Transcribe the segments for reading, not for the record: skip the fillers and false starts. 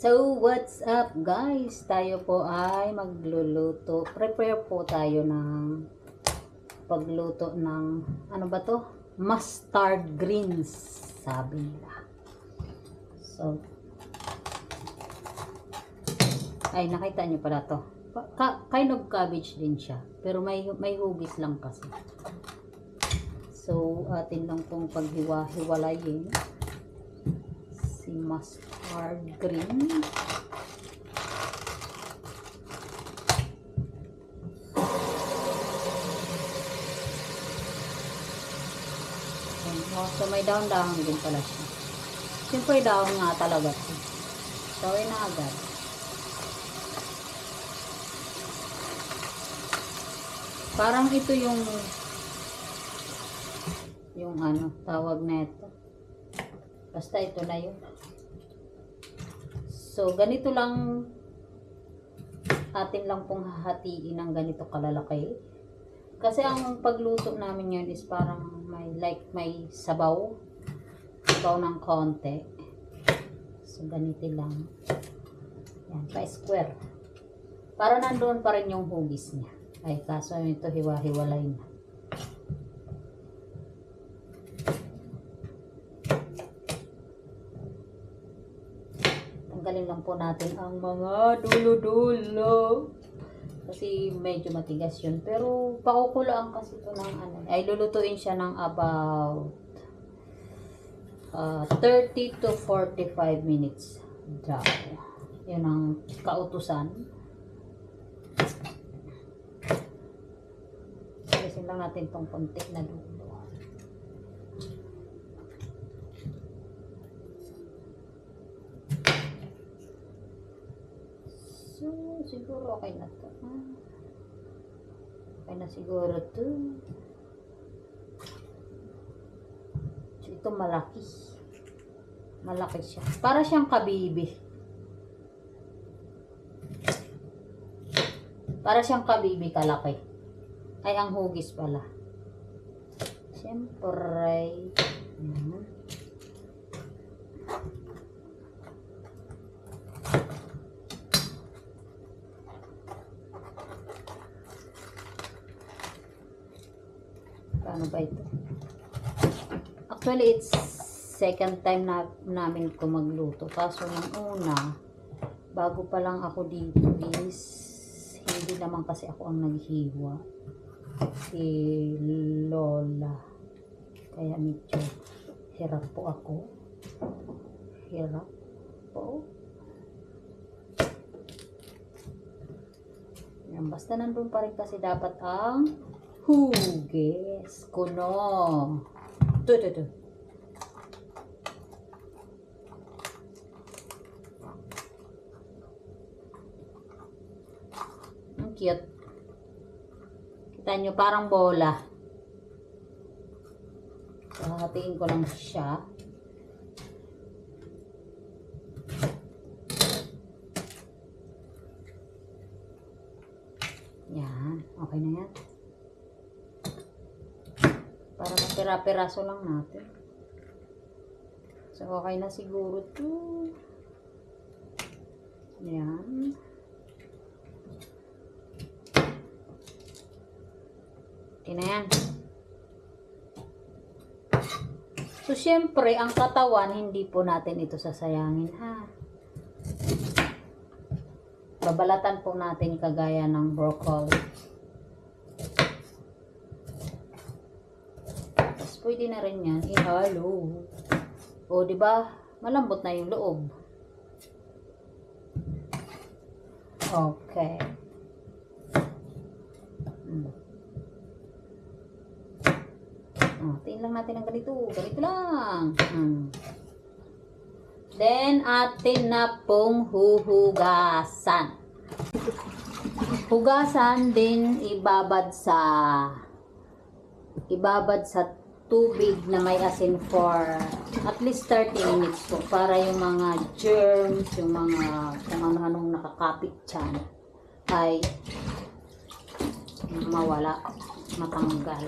So, what's up guys? Tayo po ay magluluto. Prepare po tayo ng pagluto ng, ano ba to? Mustard greens, sabi nila. So, ay nakita nyo pala to. Kind of cabbage din siya. Pero may hugis lang kasi. So, atin lang pong paghiwa-hiwalayin si mustard green. So may daon-daon din pala siya. Siyempre daon nga talaga siya. So na agad. Parang ito yung ano, tawag na ito. Basta ito na yun. So, ganito lang atin lang pong hahatiin ng ganito kalalaki. Kasi ang pagluto namin yun is parang may sabaw. Sabaw ng konti. So, ganito lang. Yan, pa-square. Para nandoon pa rin yung hugis niya. Ay, kaso ito hiwa-hiwalay na. Tanggalin lang po natin ang mga dulo-dulo. Kasi medyo matigas yun. Pero pakukulaan kasi ito ng ano. Ay lulutuin siya ng about 30 to 45 minutes. Daw. Yun ang kautusan. Kasi lang natin itong konti na dulo. So, siguro okay na to. Okay na siguro to. So, ito malaki. Malaki siya. Para siyang kabibi. Para siyang kabibi kalaki. Ay, ang hugis pala. Siyempre. Paano ba ito? Actually, it's second time namin ito magluto. Kaso yung una, bago pa lang ako dito is, hindi naman kasi ako ang naghiwa. Si Lola. Kaya medyo hirap po ako. Hirap po. Yan, basta nandun pa rin kasi dapat ang hugis. Kuno. Ito. Ang cute. Kita nyo, parang bola. So, hatiin ko lang siya. Yan. Okay na yan. Para matira-piraso lang natin. So, okay na siguro ito. Yan. Okay na yan. So, syempre, ang katawan, hindi po natin ito sasayangin, ha? Babalatan po natin kagaya ng broccoli. Tapos, pwede na rin yan ihalo. O, diba? Malambot na yung loob. Okay. Tingnan lang natin ang ganito. Ganito lang. Then, atin na pong huhugasan. Hugasan din ibabad sa tubig na may asin for at least 30 minutes po. Para yung mga germs, yung mga kung ano-anong nakakapit dyan ay mawala, matanggal.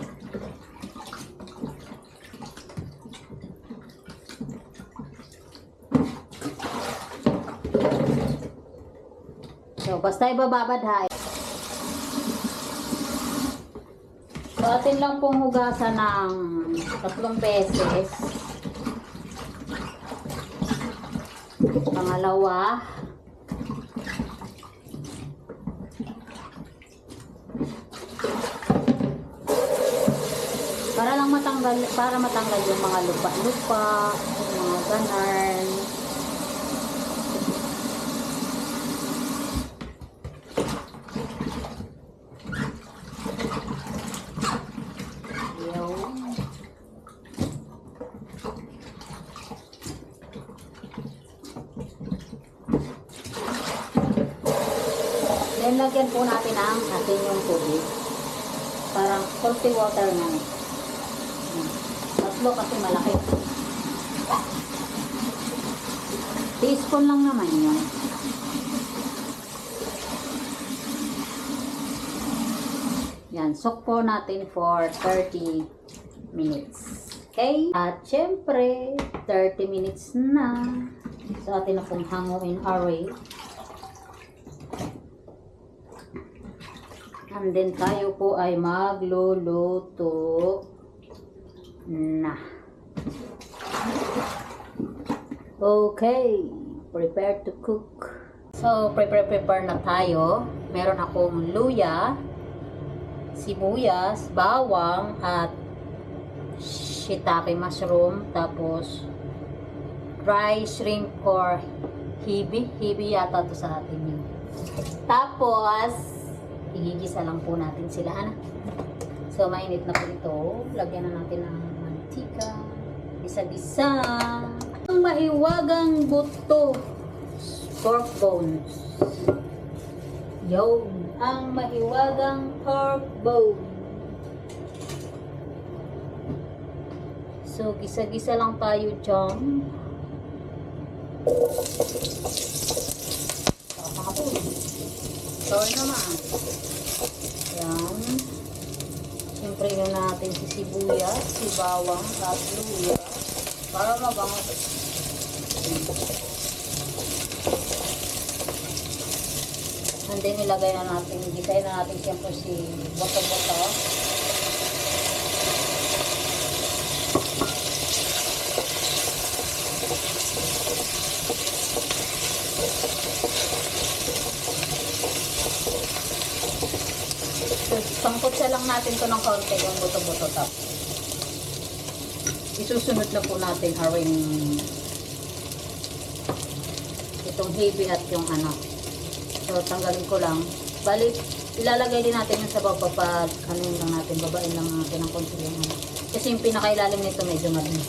So, basta ibababad ha. So, atin lang pong hugasan ng 3 beses. Pangalawa. Para matanggal yung mga lupa-lupa, yung mga ganar. Then, lagyan po natin ang atin yung tubig. Parang salty water na. 3 kasi malaki. Teaspoon lang naman yun. Yan, soak po natin for 30 minutes. Okay? At syempre, 30 minutes na. So, atin na pong hanguin array. And then, tayo po ay magluluto na. Okay. Prepare to cook. So, prepare na tayo. Meron akong luya, sibuyas, bawang, at shiitake mushroom. Tapos, dry shrimp or hibi. Hibi yata to sa atin yun. Tapos, igigisa lang po natin sila. Ano? So, mainit na po ito. Lagyan na natin ng mantika. Gisa-gisa. Ang mahiwagang buto. Pork bones. Yun. Ang mahiwagang pork bone. So, gisa-gisa lang tayo dyan. Sorry naman. Yan. Siyempre na natin si sibuyas, si bawang, at luya. Para mabango. And then ilagay na natin, gisay na natin siyempre si boto-boto. Pangkutsa lang natin to ng kaunti yung buto-buto tapos isusunod na po natin haring itong heavy at yung ano. So tanggalin ko lang. Balik, ilalagay din natin yung sabaw kapag ano yun lang natin, babain lang natin ng konti yung ano. Kasi yung pinakailalim nito medyo malaki.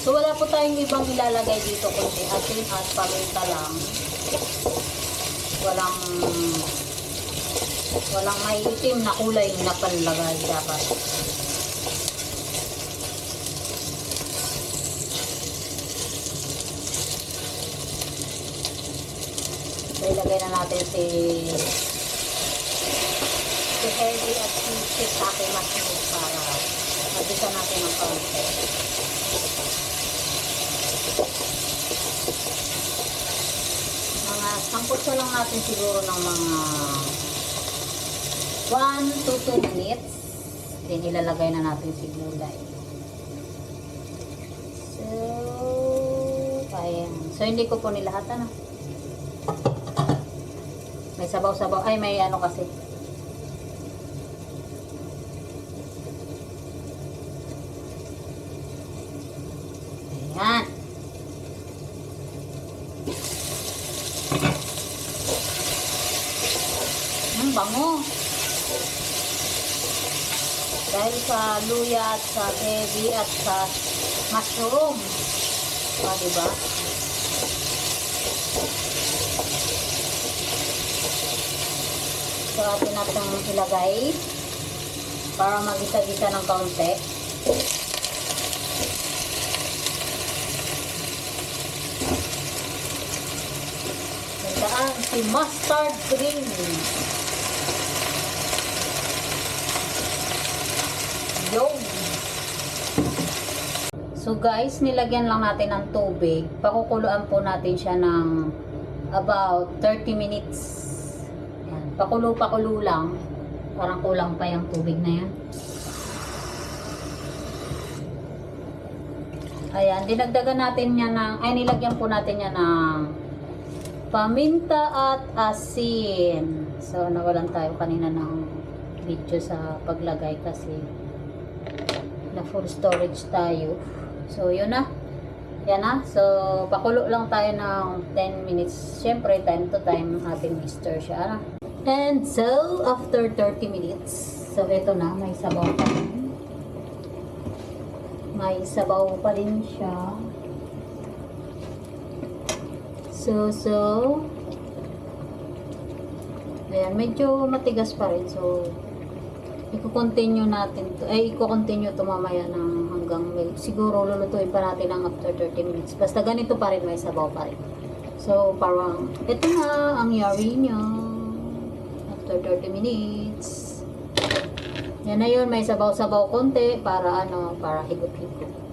So, wala po tayong ibang ilalagay dito kundi asin at paminta lang. Walang may itim na kulay na panlagay dapat. So, ilagay na natin si heavy at si shiitake mushroom para magisa natin ng kaunti. Sangkutsa lang natin siguro ng mga 1 to 2 minutes. Then ilalagay na natin si gulay. So, ayan. So, hindi ko po nilahat ano. May sabaw-sabaw. Ay, may ano kasi. Ayan. Bango. Dahil sa luya at sa heavy at sa mushroom. Diba? So, atin natin ilagay para magisa-gisa ng kaunti. Tandaan si mustard green. Yung So guys, nilagyan lang natin ng tubig. Pakukuluan po natin siya ng about 30 minutes. Yan. Pakulo lang. Parang kulang pa yung tubig na yan. Ayan, dinagdagan natin niya ng, nilagyan po natin niya ng paminta at asin. So, nawalan tayo kanina ng video sa paglagay kasi na full storage tayo. So, yun na. Yan na. So, pakulo lang tayo ng 10 minutes. Siyempre, time to time ating stir siya. And so, after 30 minutes, so ito na, may sabaw pa rin. May sabaw pa rin siya. So, ayan, medyo matigas pa rin. So, i-continue natin to. I-continue to mamaya ng hanggang siguro lulutuin pa natin ng after 30 minutes. Basta ganito pa rin, may sabaw pa rin. So, parang, ito na ang yari niya. After 30 minutes. Yan na yun, may sabaw-sabaw konti para para higop-higop.